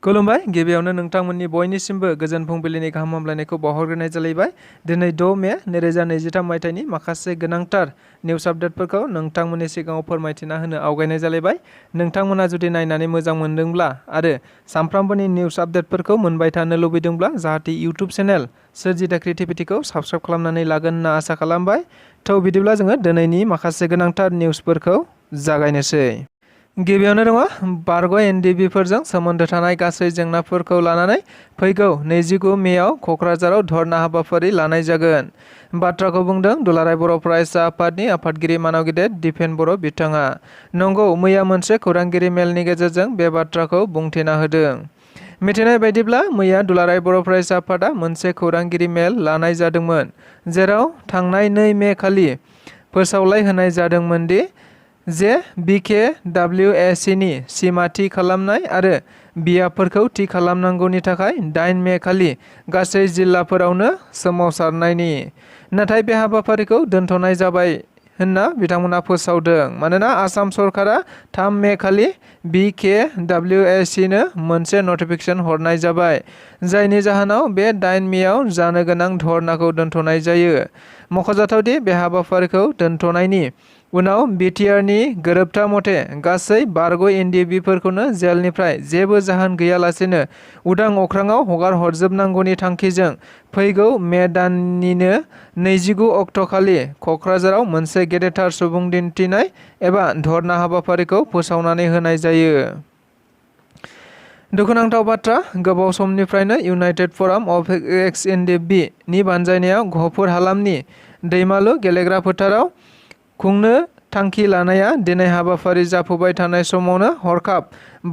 खुलुमबाय गिबियावनो नोंथांमोननि बयनिसिमबो गोजोन फुंबिलिनि गाहाम हामलायनायखौ बावहरग्रोनाय जालायबाय। दिनै 6 मे 2023 मायथाइनि माखासे गोनांथार निउस आपडेटफोरखौ नोंथांमोननि सिगाङाव फोरमायथिना होनो आवगायनाय जालायबाय। नोंथांमोना जुदि नायनानै मोजां मोनदोंब्ला आरो सानफ्रामबोनि निउस आपडेटफोरखौ मोनबाय थानो लुबैदोंब्ला जाहाथे इउट्युब चेनेल सोरजिदा क्रिएटिभिटिखौ साबस्क्राइब खालामनानै लागोन होनना आसा खालामबाय। बिदिब्ला जोङो दिनैनि माखासे गोनांथार निउसफोरखौ जागायनोसै। गिबियावनो दङ बारग' एनडिबिफोरजों सोमोन्दो थानाय गासै जेंनाफोरखौ लानानै फैगौ 29 मेआव क'क्राझाराव धर्ना हाबाफारि लानाय जागोन। बाथ्राखौ बुंदों दुलाराय बर' फरायसा आफादनि आफादगिरि मानाव गेदेर दिपेन बर' बिथाङा। नंगौ, मैया मोनसे खौरांगिरि मेलनि गेजेरजों बे बाथ्राखौ बुंथिना होदों। मिथिनाय बायदिब्ला मैया दुलाराय बर' फरायसा आफादा मोनसे खौरांगिरि मेल लानाय जादोंमोन, जेराव थांनाय 2 मे खालि फोसावलाय होनाय जादोंमोन दि जे BKWACनि सिमा थि खालामनाय आरो बियाबफोरखौ थि खालामनांगौनि थाखाय 8 मे खालि गासै जिल्लाफोरावनो सोमावसारनायनि। नाथाय बे हाबाफारिखौ दोनथ'नाय जाबाय होनना बिथांमोना फोसावदों, मानोना आसाम सरकारा 3 मे खालि BKWACनो मोनसे नटिफिकेसन हरनाय जाबाय, जायनि जाहोनाव बे 8 मेआव जानो गोनां धर्नाखौ दोनथ'नाय जायो। मख'जाथावदि बे हाबाफारिखौ दोनथ'नायनि उनाव बिटिआरनि गोरोबथा मथे गासै बारग' एनडिबिफोरखौनो जेलनिफ्राय जेबो जाहोन गैयालासेनो उदां अख्राङाव हगार हरजोबनांगौनि थांखिजों फैगौ मे दाननिनो 29 अक्ट' खालि क'क्राझाराव मोनसे गेदेरथार सुबुं दिन्थिनाय एबा धर्ना हाबाफारिखौ फोसावनानै होनाय जायो। दुखुनांथाव बाथ्रा, गोबाव समनिफ्रायनो इउनाइटेड फराम अफ एक्स एनडिबि नि बानजायनायाव गहपुर हालामनि दैमालु गेलेग्रा फोथाराव खुंनो थांखि लानाया दिनै हाबाफारि जाफुबाय थानाय समावनो हरखाब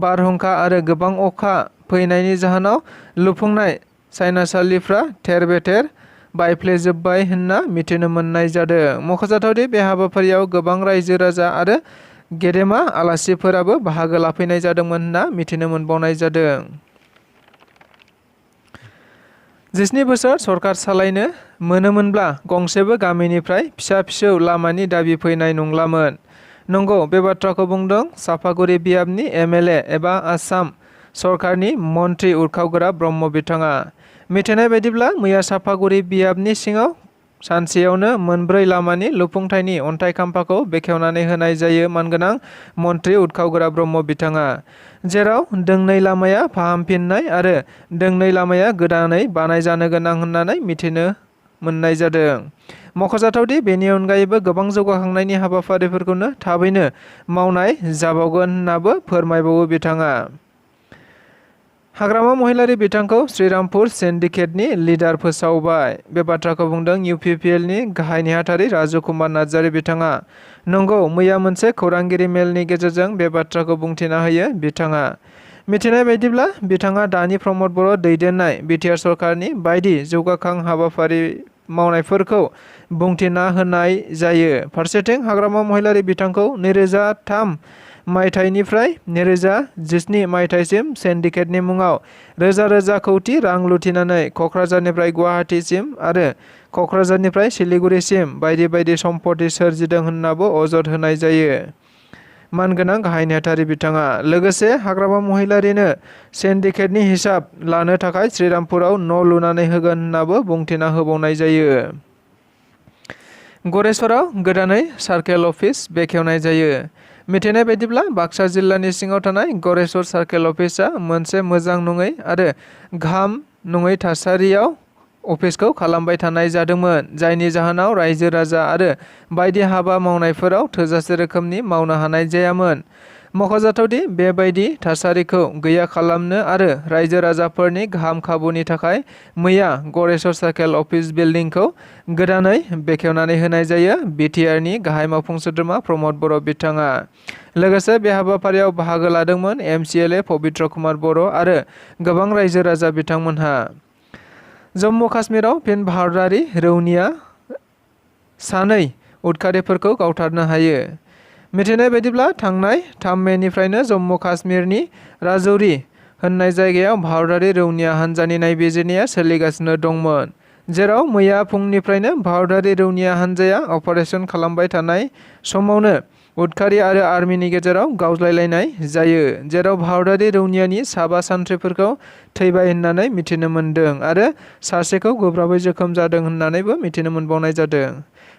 बारहुंखा आरो गोबां अखा फैनायनि जाहोनाव लुफुंनाय सायनासालिफ्रा थेर-बेथेर बायफ्लेजोब्बाय होनना मिथिनो मोननाय जादों। मख'जाथावदि बे हाबाफारियाव गोबां रायजो राजा आरो गेदेमा आलासिफोराबो बाहागो लाफैनाय जादोंमोन होनना मिथिनो मोनबावनाय जादों। 17 बोसोर सरकार सालायनो मोनोमोनब्ला गंसेबो गामिनिफ्राय फिसा-फिसौ लामानि दाबि फैनाय नंलामोन। नंगौ, बे बाथ्राखौ बुंदों सापागुरि बियाबनि एमएलए एबा आसाम सरकारनि मन्थ्रि उरखावगोरा ब्रह्म बिथाङा। मिथिनाय बायदिब्ला मैया सापागुरि बियाबनि सिङाव सानसेयावनो 4 लामानि लुफुंथायनि अन्थाइ खाम्फाखौ बेखेवनानै होनाय जायो मानगोनां मन्थ्रि उरखावगोरा ब्रह्म बिथाङा, जेराव दोंनै लामाया फाहामफिननाय आरो दोंनै लामाया गोदानै बानायजानो गोनां होननानै मिथिनो मोननाय जादों। मख'जाथावदि बेनि अनगायैबो गोबां जौगाखांनायनि हाबाफारिफोरखौनो थाबैनो मावनाय जाबावगोन होननाबो फोरमायबावो बिथाङा। हाग्रामा महिलारि बिथांखौ श्रीरामपुर सिन्डिकेटनि लिडार फोसावबाय। बे बाथ्राखौ बुंदों इउपिपिएलनि गाहाय नेहाथारि राजु कुमार नार्जारि बिथाङा। नंगौ, मैया मोनसे खौरांगिरि मेलनि गेजेरजों बे बाथ्राखौ बुंथिना होयो बिथाङा। मिथिनाय बायदिब्ला बिथाङा दानि प्रमद बर' दैदेननाय बिटिआर सरकारनि बायदि जौगाखां हाबाफारि मावनायफोरखौ बुंथिना होनाय जायो। फारसेथिं हाग्रामा महिलारि बिथांखौ 2003 मायथाइनिफ्राय 2017 मायथाइसिम सिन्डिकेटनि मुङाव रोजा रोजा कौटि रां लुथिनानै क'क्राझारनिफ्राय गुवाहाटीसिम आरो क'क्राझारनिफ्राय सिलिगुरिसिम बायदि बायदि सम्पति सोरजिदों होननाबो अजद होनाय जायो मानगोनां गाहाय नेहाथारि बिथाङा। लोगोसे हाग्रामा महिलारिनो सिन्डिकेटनि हिसाब लानो थाखाय श्रीरामपुराव न' लुनानै होगोन होननाबो बुंथिना होबावनाय जायो। गरेस्वराव गोदानै सार्केल अफिस बेखेवनाय जायो। मिथिनाय बायदिब्ला बाक्सा जिल्लानि सिङाव थानाय गरेस्वर सार्केल अफिसआ मोनसे मोजां नङै आरो गाहाम नङै थासारियाव अफिसखौ खालामबाय थानाय जादोंमोन, जायनि जाहोनाव रायजो राजा आरो बायदि हाबा मावनायफोराव थोजासे रोखोमनि मावनो हानाय जायामोन। मख'जाथावदि बेबायदि थासारिखौ गैया खालामनो आरो रायजो राजाफोरनि गाहाम खाबुनि थाखाय मैया गरेस्वर सार्केल अफिस बिल्डिंखौ गोदानै बेखेवनानै होनाय जायो बिटिआरनि गाहाय मावफुं सोद्रोमा प्रमद बर' बिथाङा। लोगोसे बे हाबाफारियाव बाहागो लादोंमोन एमसिएलए पबित्र कुमार बर' आरो गोबां रायजो राजा बिथांमोनहा। जम्मु काश्मीराव फिन भारतारि रौनिया सानै उदखारिफोरखौ गावथारनो हायो। मिथिनाय बायदिब्ला थांनाय 3 मेनिफ्रायनो जम्मु काश्मीरनि राजौरी होननाय जायगायाव भारतारि रौनिया हान्जानि नायबिजिरनाया सोलिगासिनो दंमोन, जेराव मैया फुंनिफ्रायनो भारतारि रौनिया हान्जाया अपारेसन खालामबाय थानाय समावनो उदखारि आरो आर्मिनि गेजेराव गावज्लायलायनाय जायो, जेराव भारतारि रौनियानि 7 सान्थ्रिफोरखौ थैबाय होननानै मिथिनो मोन्दों आरो सासेखौ गोब्राबै जोखोम जादों होननानैबो मिथिनो मोनबावनाय जादों।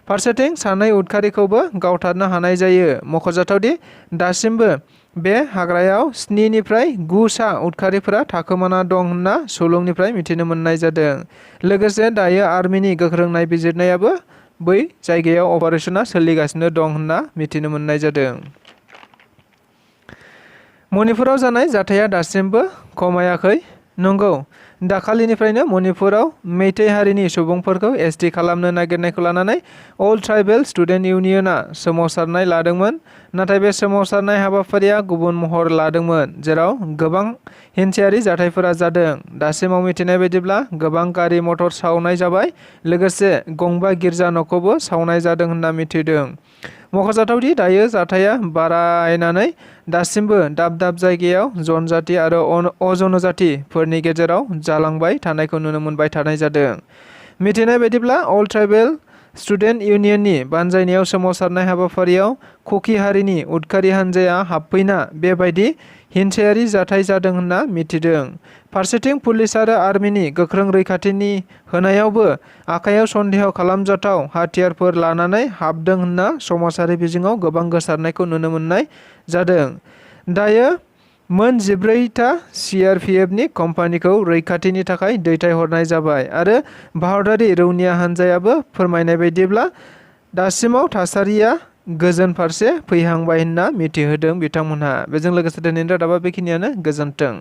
फारसेथिं 2 उदखारिखौबो गावथारनो हानाय जायो। मख'जाथावदि दासिमबो बे हाग्रायाव 7 निफ्राय 9 सा उदखारिफोरा थाखोमाना दं होनना सुलुंनिफ्राय मिथिनो मोननाय जादों। लोगोसे दायो आर्मिनि गोख्रों नायबिजिरनायाबो बै जायगायाव अपारेशना सोलिगासिनो दं होनना मिथिनो मोननाय जादों। मणिपुराव जानाय जाथाया दासिमबो खमायाखै। नंगौ, दाखालिनिफ्रायनो मणिपुराव मेइतेइ हारिनि सुबुंफोरखौ एसटि खालामनो नागिरनायखौ लानानै अल ट्राइबेल स्टुडेन्ट इउनियनआ सोमावसारनाय लादोंमोन। नाथाय बे सोमावसारनाय हाबाफारिया गुबुन महर लादोंमोन, जेराव गोबां हिंसायारि जाथायफोरा जादों। दासिमाव मिथिनाय बायदिब्ला गोबां गारि मटर सावनाय जाबाय, लोगोसे गंबा गिर्जा न'खौबो सावनाय जादों होनना मिथिदों। मख'जाथावदि दायो जाथाया बारायनानै दासिमबो दाब दाब जायगायाव जनजाति आरो अजनजातिफोरनि गेजेराव जालांबाय थानायखौ नुनो मोनबाय थानाय जादों। मिथिनाय बायदिब्ला अल ट्राइबेल स्टुडेन्ट इउनियननि बानजायनायाव सोमावसारनाय हाबाफारियाव कुकि हारिनि उदखारि हानजाया हाबफैना बेबायदि हिंसायारि जाथाय जादों होनना मिथिदों। फारसेथिं पुलिस आरो आर्मिनि गोख्रों रैखाथिनि होनायावबो आखायाव सन्देह खालामजाथाव हाथियारफोर लानानै हाबदों होनना समाजारि बिजोङाव गोबां गोसारनायखौ नुनो मोननाय जादों। दायो मोन 14था CRPFनि कम्पानिखौ रैखाथिनि थाखाय दैथायहरनाय जाबाय आरो भारतारि रौनिया हानजायाबो फोरमायनाय बायदिब्ला दासिमाव थासारिया गोजोन फारसे फैहांबाय होनना मिथिहोदों बिथांमोनहा। बेजों लोगोसे दिनैनि रादाबा बेखिनियानो। गोजोन्थों।